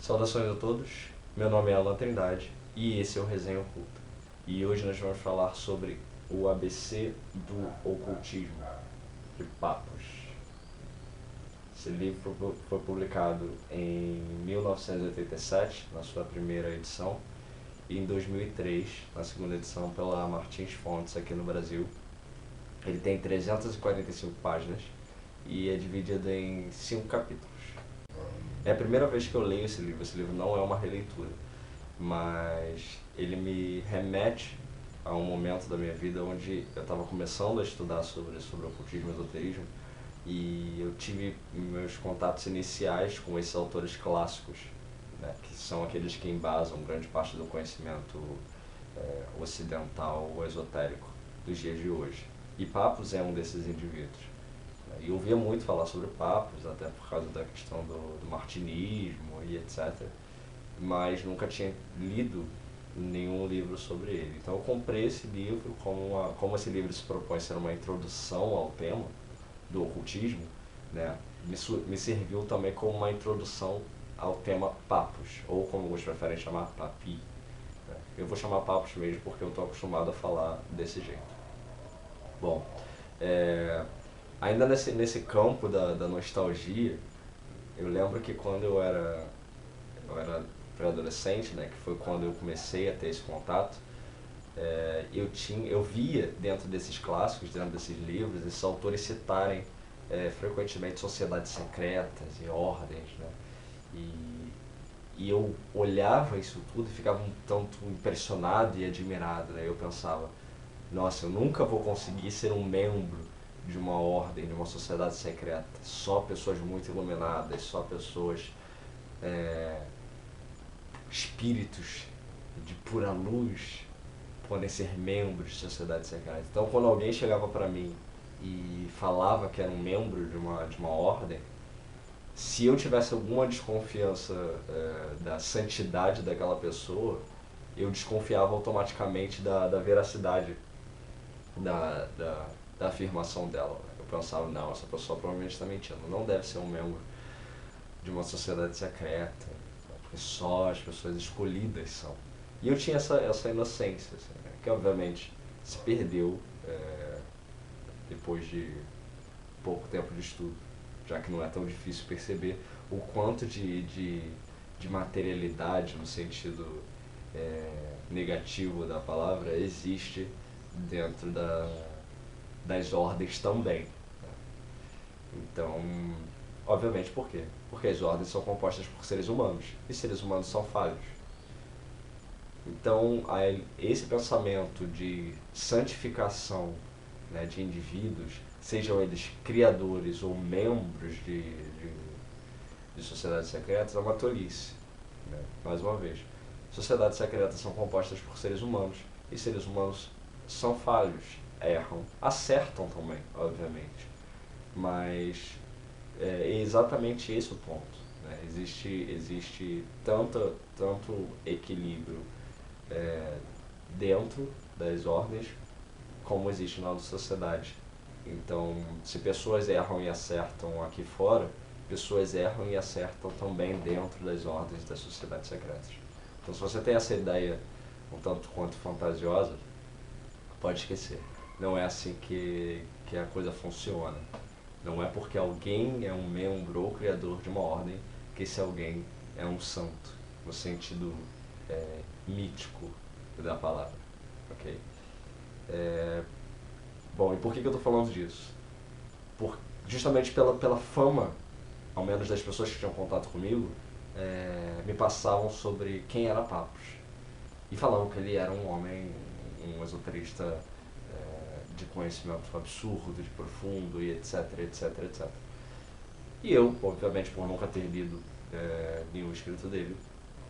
Saudações a todos, meu nome é Alan Trindade e esse é o Resenha Oculta. E hoje nós vamos falar sobre o ABC do ocultismo, de Papos. Esse livro foi publicado em 1987, na sua primeira edição, e em 2003, na segunda edição, pela Martins Fontes aqui no Brasil. Ele tem 345 páginas e é dividido em 5 capítulos. É a primeira vez que eu leio esse livro não é uma releitura, mas ele me remete a um momento da minha vida onde eu estava começando a estudar sobre ocultismo e esoterismo e eu tive meus contatos iniciais com esses autores clássicos, né, que são aqueles que embasam grande parte do conhecimento ocidental ou esotérico dos dias de hoje. E Papos é um desses indivíduos. E eu ouvia muito falar sobre Papos, até por causa da questão do martinismo e etc. Mas nunca tinha lido nenhum livro sobre ele. Então eu comprei esse livro, como esse livro se propõe a ser uma introdução ao tema do ocultismo, né, me serviu também como uma introdução ao tema Papos, ou como alguns preferem chamar, Papi. Eu vou chamar Papos mesmo porque eu estou acostumado a falar desse jeito. Bom, ainda nesse campo da nostalgia, eu lembro que quando eu era pré-adolescente, né, que foi quando eu comecei a ter esse contato, eu via dentro desses clássicos, dentro desses livros, esses autores citarem frequentemente sociedades secretas e ordens, né, e eu olhava isso tudo e ficava um tanto impressionado e admirado, né, eu pensava, nossa, eu nunca vou conseguir ser um membro de uma ordem, de uma sociedade secreta. Só pessoas muito iluminadas, só pessoas, espíritos de pura luz podem ser membros de sociedade secreta. Então, quando alguém chegava para mim e falava que era um membro de uma ordem, se eu tivesse alguma desconfiança da santidade daquela pessoa, eu desconfiava automaticamente da veracidade da afirmação dela. Eu pensava, não, essa pessoa provavelmente está mentindo, não deve ser um membro de uma sociedade secreta, porque só as pessoas escolhidas são. E eu tinha essa inocência, assim, né, que obviamente se perdeu depois de pouco tempo de estudo, já que não é tão difícil perceber o quanto de materialidade, no sentido negativo da palavra, existe dentro das ordens também. Então, obviamente, por quê? Porque as ordens são compostas por seres humanos, e seres humanos são falhos. Então, esse pensamento de santificação, né, de indivíduos, sejam eles criadores ou membros de sociedades secretas, é uma tolice. Né? Mais uma vez, sociedades secretas são compostas por seres humanos, e seres humanos são falhos, erram, acertam também, obviamente. Mas é exatamente esse o ponto. Né? Existe tanto equilíbrio dentro das ordens como existe na nossa sociedade. Então, se pessoas erram e acertam aqui fora, pessoas erram e acertam também dentro das ordens das sociedades secretas. Então, se você tem essa ideia um tanto quanto fantasiosa, pode esquecer. Não é assim que a coisa funciona. Não é porque alguém é um membro ou criador de uma ordem que esse alguém é um santo, no sentido mítico da palavra. Ok? Bom, e por que eu estou falando disso? Justamente pela fama, ao menos das pessoas que tinham contato comigo, me passavam sobre quem era Papos. E falavam que ele era um homem, um esoterista de conhecimento absurdo, de profundo, e etc, etc, etc. E eu, obviamente, por nunca ter lido nenhum escrito dele,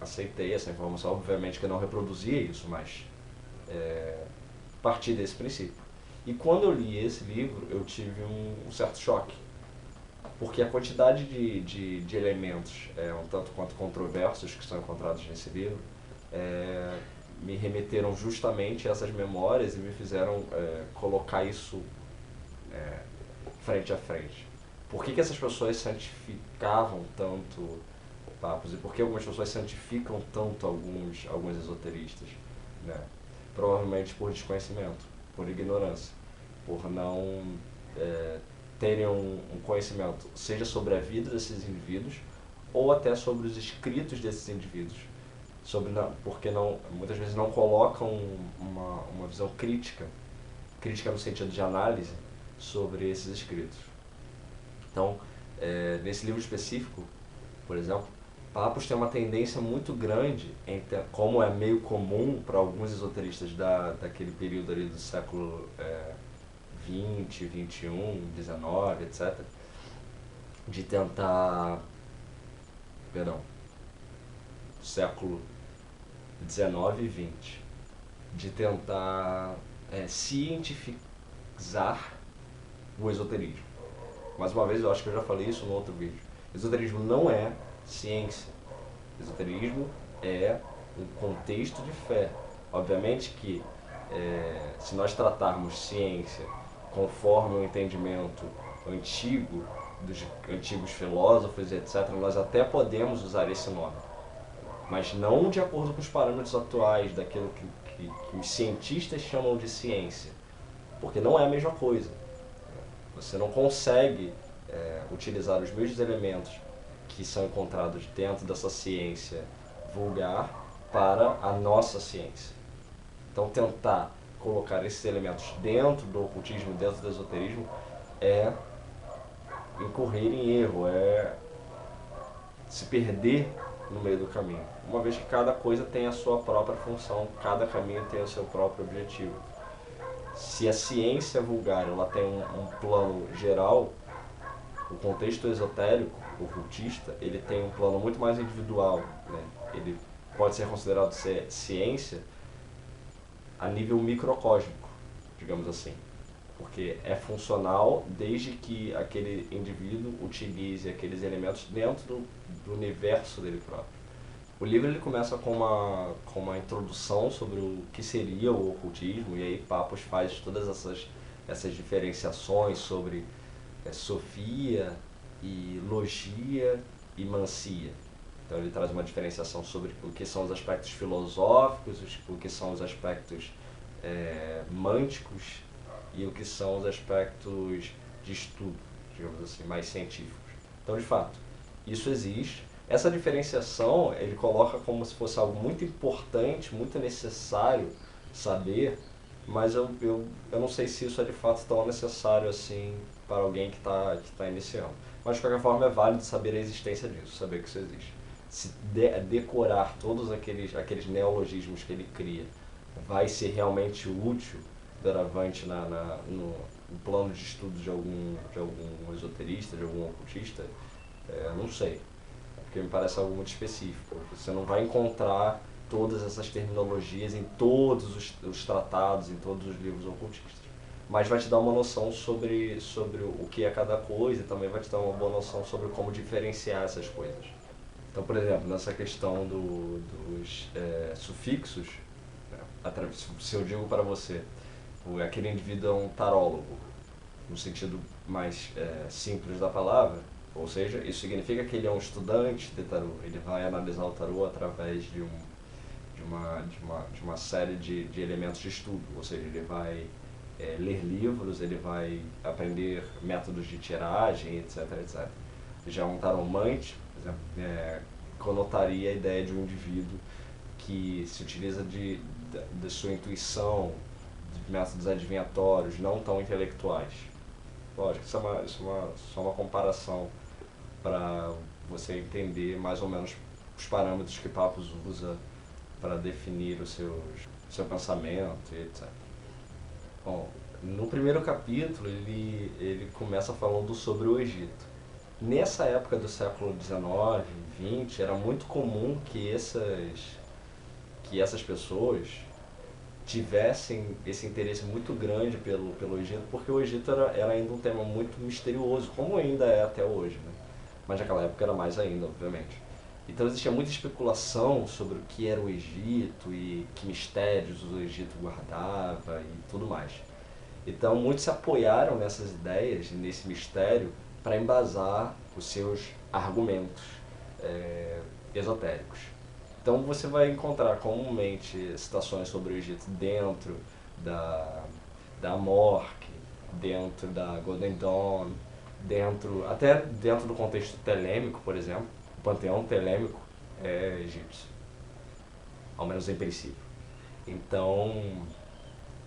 aceitei essa informação. Obviamente que eu não reproduzia isso, mas parti desse princípio. E quando eu li esse livro, eu tive um certo choque, porque a quantidade de elementos um tanto quanto controversos que são encontrados nesse livro me remeteram justamente a essas memórias e me fizeram colocar isso frente a frente. Por que essas pessoas santificavam tanto Papos, e por que algumas pessoas santificam tanto alguns esoteristas, né? Provavelmente por desconhecimento, por ignorância, por não terem um conhecimento, seja sobre a vida desses indivíduos, ou até sobre os escritos desses indivíduos, porque muitas vezes não colocam uma visão crítica no sentido de análise, sobre esses escritos. Então, nesse livro específico, por exemplo, Papos tem uma tendência muito grande, como é meio comum para alguns esoteristas daquele período ali do século XX, XXI, XIX, etc., de tentar, século XIX e XX, de tentar cientificar o esoterismo. Mais uma vez, eu acho que eu já falei isso no outro vídeo. Esoterismo não é ciência. Esoterismo é um contexto de fé. Obviamente que, se nós tratarmos ciência conforme o entendimento antigo, dos antigos filósofos, etc., nós até podemos usar esse nome, mas não de acordo com os parâmetros atuais, daquilo que os cientistas chamam de ciência, porque não é a mesma coisa. Você não consegue utilizar os mesmos elementos que são encontrados dentro dessa ciência vulgar para a nossa ciência. Então, tentar colocar esses elementos dentro do ocultismo, dentro do esoterismo, é incorrer em erro, é se perder no meio do caminho, uma vez que cada coisa tem a sua própria função, cada caminho tem o seu próprio objetivo. Se a ciência vulgar ela tem um plano geral, o contexto esotérico, ocultista, ele tem um plano muito mais individual, né? Ele pode ser considerado ser ciência a nível microcósmico, digamos assim, porque é funcional desde que aquele indivíduo utilize aqueles elementos dentro do universo dele próprio. O livro ele começa com uma introdução sobre o que seria o ocultismo, e aí Papos faz todas essas diferenciações sobre sofia e logia e mancia. Então ele traz uma diferenciação sobre o que são os aspectos filosóficos, o que são os aspectos mânticos e o que são os aspectos de estudo, digamos assim, mais científicos. Então, de fato, isso existe. Essa diferenciação ele coloca como se fosse algo muito importante, muito necessário saber, mas eu não sei se isso é de fato tão necessário assim para alguém que tá iniciando. Mas de qualquer forma é válido saber a existência disso, saber que isso existe. Se decorar todos aqueles neologismos que ele cria vai ser realmente útil, doravante no plano de estudo de algum esoterista, de algum ocultista, não sei. Porque me parece algo muito específico. Você não vai encontrar todas essas terminologias em todos os tratados, em todos os livros ocultistas. Mas vai te dar uma noção sobre o que é cada coisa, e também vai te dar uma boa noção sobre como diferenciar essas coisas. Então, por exemplo, nessa questão dos sufixos, né, se eu digo para você, aquele indivíduo é um tarólogo, no sentido mais simples da palavra, ou seja, isso significa que ele é um estudante de tarô, ele vai analisar o tarô através de uma série de elementos de estudo, ou seja, ele vai ler livros, ele vai aprender métodos de tiragem, etc, etc. Já um taromante, por exemplo, conotaria a ideia de um indivíduo que se utiliza de sua intuição, de métodos adivinhatórios, não tão intelectuais. Lógico, isso é só uma comparação para você entender mais ou menos os parâmetros que Papos usa para definir o seu pensamento, etc. Bom, no primeiro capítulo ele começa falando sobre o Egito. Nessa época do século XIX, XX, era muito comum que essas pessoas tivessem esse interesse muito grande pelo Egito, porque o Egito era ainda um tema muito misterioso, como ainda é até hoje, né? Mas naquela época era mais ainda, obviamente. Então existia muita especulação sobre o que era o Egito e que mistérios o Egito guardava e tudo mais. Então muitos se apoiaram nessas ideias, nesse mistério, para embasar os seus argumentos. esotéricos. Então você vai encontrar comumente citações sobre o Egito dentro da Amorque, dentro da Golden Dawn, até dentro do contexto telêmico, por exemplo. O panteão telêmico é egípcio, ao menos em princípio. Então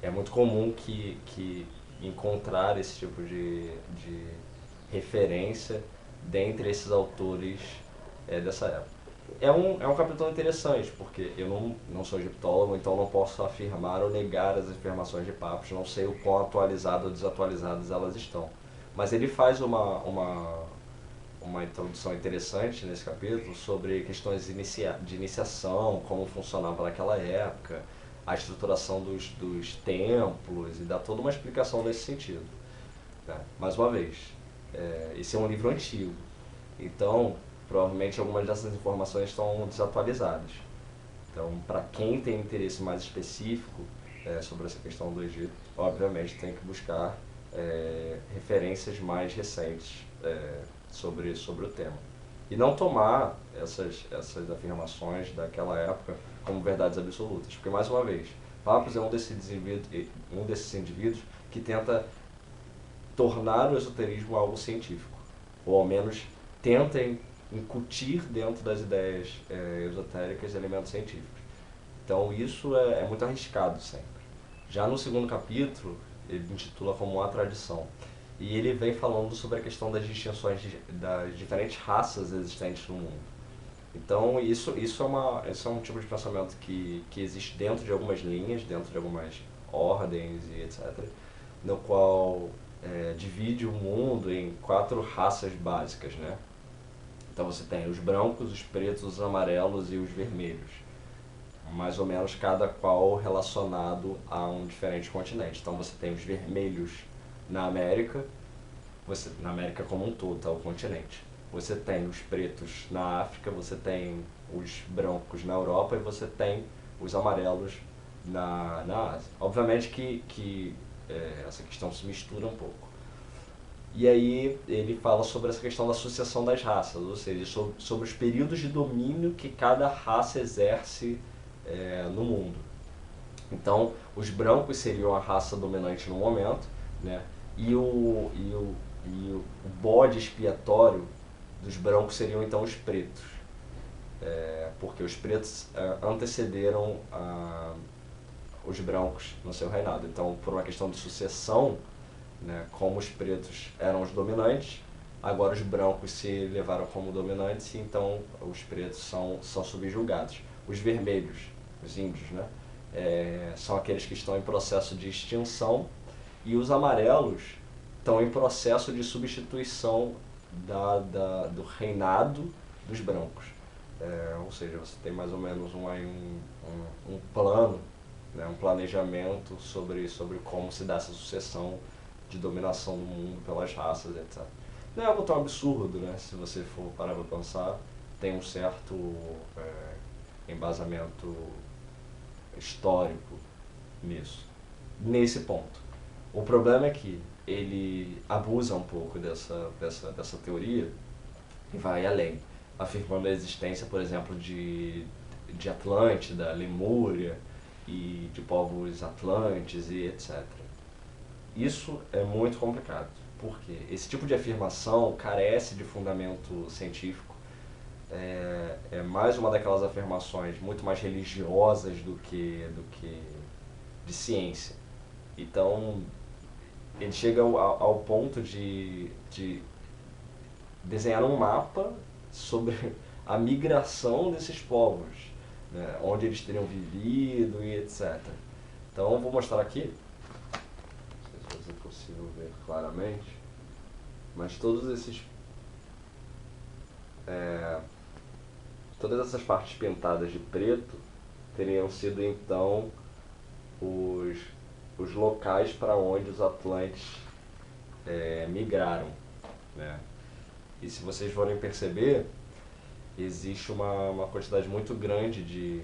é muito comum que encontrar esse tipo de referência dentre esses autores dessa época. É um capítulo interessante, porque eu não sou egiptólogo, então não posso afirmar ou negar as afirmações de Papos, não sei o quão atualizadas ou desatualizadas elas estão. Mas ele faz uma introdução interessante nesse capítulo sobre questões de iniciação, como funcionava naquela época, a estruturação dos templos, e dá toda uma explicação nesse sentido. Né? Mais uma vez, esse é um livro antigo, então provavelmente algumas dessas informações estão desatualizadas. Então, para quem tem interesse mais específico sobre essa questão do Egito, obviamente tem que buscar referências mais recentes sobre o tema. E não tomar essas afirmações daquela época como verdades absolutas. Porque, mais uma vez, Papos é um desses indivíduos que tenta tornar o esoterismo algo científico. Ou ao menos tentem incutir dentro das ideias esotéricas elementos científicos. Então isso é muito arriscado sempre. Já no segundo capítulo, ele intitula como A Tradição. E ele vem falando sobre a questão das distinções das diferentes raças existentes no mundo. Então isso é um tipo de pensamento que existe dentro de algumas linhas, dentro de algumas ordens e etc., no qual divide o mundo em 4 raças básicas, né? Então você tem os brancos, os pretos, os amarelos e os vermelhos. Mais ou menos cada qual relacionado a um diferente continente. Então você tem os vermelhos na América como um todo, tá, o continente. Você tem os pretos na África, você tem os brancos na Europa e você tem os amarelos na Ásia. Obviamente que essa questão se mistura um pouco. E aí ele fala sobre essa questão da associação das raças, ou seja, sobre os períodos de domínio que cada raça exerce no mundo. Então, os brancos seriam a raça dominante no momento, né? E o bode expiatório dos brancos seriam então os pretos, porque os pretos antecederam os brancos no seu reinado. Então, por uma questão de sucessão, né, como os pretos eram os dominantes, agora os brancos se levaram como dominantes e então os pretos são subjugados. Os vermelhos, os índios, né, são aqueles que estão em processo de extinção, e os amarelos estão em processo de substituição do reinado dos brancos. Ou seja, você tem mais ou menos um plano, né, um planejamento sobre como se dá essa sucessão de dominação do mundo pelas raças, etc. Não é algo tão absurdo, né? Se você for parar para pensar, tem um certo embasamento histórico nisso, nesse ponto. O problema é que ele abusa um pouco dessa teoria e vai além, afirmando a existência, por exemplo, de Atlântida, Lemúria e de povos atlantes e etc. Isso é muito complicado, porque esse tipo de afirmação carece de fundamento científico, é mais uma daquelas afirmações muito mais religiosas do que de ciência. Então, ele chega ao ponto de desenhar um mapa sobre a migração desses povos, né, onde eles teriam vivido e etc. Então, vou mostrar aqui, não sei se é possível ver claramente, mas todas essas partes pintadas de preto teriam sido então os locais para onde os atlantes migraram, né? E se vocês forem perceber, existe uma quantidade muito grande de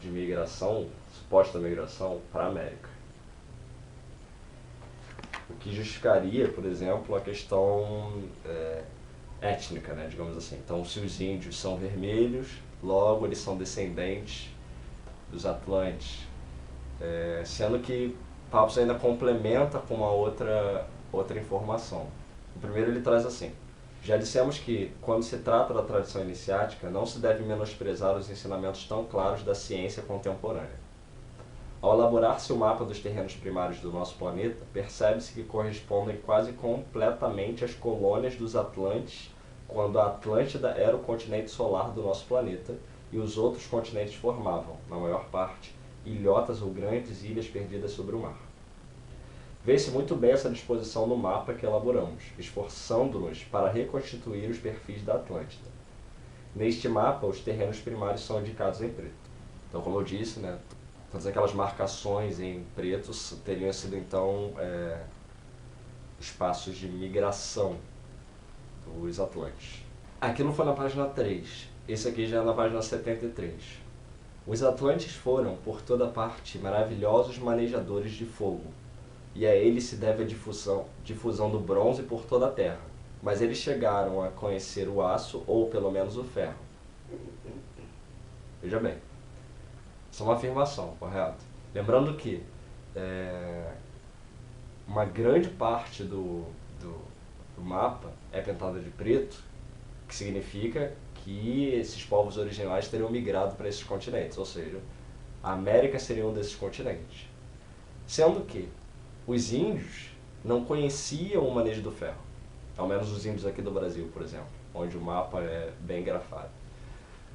migração, suposta migração, para a América. O que justificaria, por exemplo, a questão étnica, né, digamos assim. Então, se os índios são vermelhos, logo eles são descendentes dos Atlantes. Sendo que Papos ainda complementa com uma outra informação. O primeiro ele traz assim: já dissemos que, quando se trata da tradição iniciática, não se deve menosprezar os ensinamentos tão claros da ciência contemporânea. Ao elaborar-se o mapa dos terrenos primários do nosso planeta, percebe-se que correspondem quase completamente às colônias dos Atlantes, quando a Atlântida era o continente solar do nosso planeta e os outros continentes formavam, na maior parte, ilhotas ou grandes ilhas perdidas sobre o mar. Vê-se muito bem essa disposição no mapa que elaboramos, esforçando-nos para reconstituir os perfis da Atlântida. Neste mapa, os terrenos primários são indicados em preto. Então, como eu disse, né, todas aquelas marcações em pretos teriam sido, então, espaços de migração dos Atlantes. Aquilo foi na página 3. Esse aqui já é na página 73. Os Atlantes foram, por toda parte, maravilhosos manejadores de fogo, e a eles se deve a difusão do bronze por toda a terra. Mas eles chegaram a conhecer o aço, ou pelo menos o ferro. Veja bem, isso é uma afirmação, correto? Lembrando que uma grande parte do mapa é pintada de preto, que significa que esses povos originais teriam migrado para esses continentes, ou seja, a América seria um desses continentes. Sendo que os índios não conheciam o manejo do ferro, ao menos os índios aqui do Brasil, por exemplo, onde o mapa é bem grafado.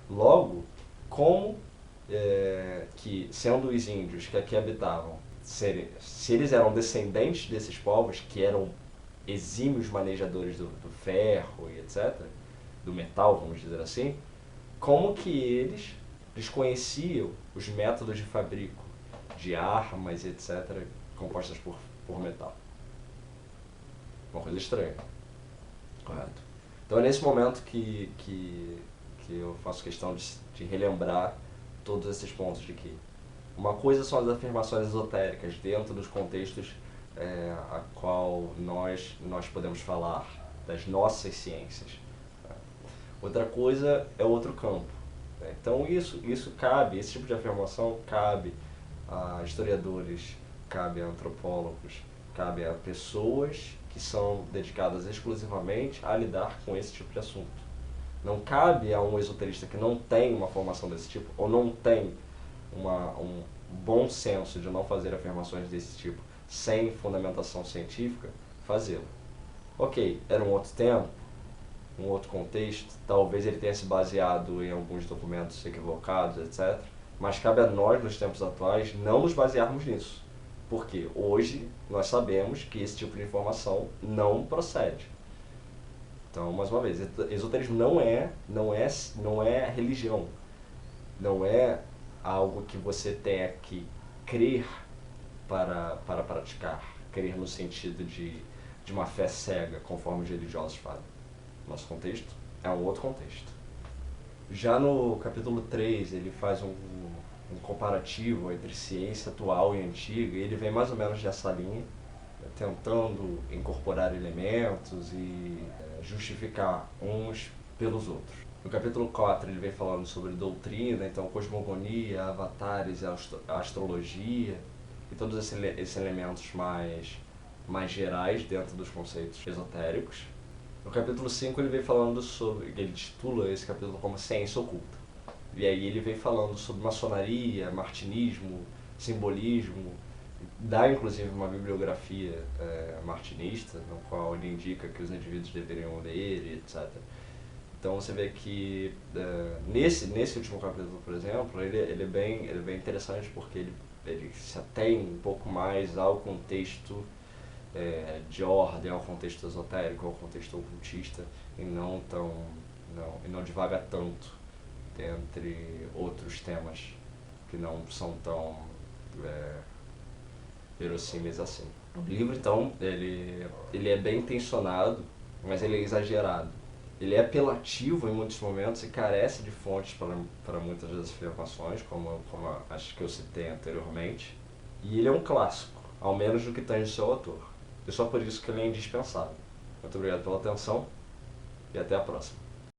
Logo, como que, sendo os índios que aqui habitavam, se eles eram descendentes desses povos, que eram exímios manejadores do ferro e etc., do metal, vamos dizer assim, como que eles desconheciam os métodos de fabrico de armas, etc., compostas por metal? Uma coisa estranha. Correto. Então é nesse momento que eu faço questão de relembrar todos esses pontos de que uma coisa são as afirmações esotéricas dentro dos contextos a qual nós podemos falar das nossas ciências. Outra coisa é outro campo. Então isso cabe, esse tipo de afirmação cabe a historiadores, cabe a antropólogos, cabe a pessoas que são dedicadas exclusivamente a lidar com esse tipo de assunto. Não cabe a um esoterista que não tem uma formação desse tipo, ou não tem um bom senso de não fazer afirmações desse tipo sem fundamentação científica, fazê-lo. Ok, era um outro tema, um outro contexto, talvez ele tenha se baseado em alguns documentos equivocados, etc. Mas cabe a nós, nos tempos atuais, não nos basearmos nisso. Porque hoje nós sabemos que esse tipo de informação não procede. Então, mais uma vez, esoterismo não é religião. Não é algo que você tenha que crer para praticar. Crer no sentido de uma fé cega, conforme os religiosos falam. Nosso contexto é um outro contexto. Já no capítulo 3, ele faz um comparativo entre ciência atual e antiga, e ele vem mais ou menos dessa linha, tentando incorporar elementos e justificar uns pelos outros. No capítulo 4 ele vem falando sobre doutrina, então cosmogonia, avatares, a astrologia e todos esses elementos mais gerais dentro dos conceitos esotéricos. No capítulo 5 ele vem falando sobre, ele titula esse capítulo como Ciência Oculta. E aí ele vem falando sobre maçonaria, martinismo, simbolismo, dá inclusive uma bibliografia martinista, no qual ele indica que os indivíduos deveriam ler, etc. Então você vê que nesse último capítulo, por exemplo, ele é bem interessante porque ele se atém um pouco mais ao contexto de ordem, ao contexto esotérico, ao contexto ocultista, e não divaga tanto entre outros temas que não são tão verossímeis assim. O livro, então, ele é bem intencionado, mas ele é exagerado. Ele é apelativo em muitos momentos e carece de fontes para muitas das afirmações, como acho que eu citei anteriormente. E ele é um clássico, ao menos no que tange o seu autor. e só por isso que ele é indispensável. Muito obrigado pela atenção e até a próxima.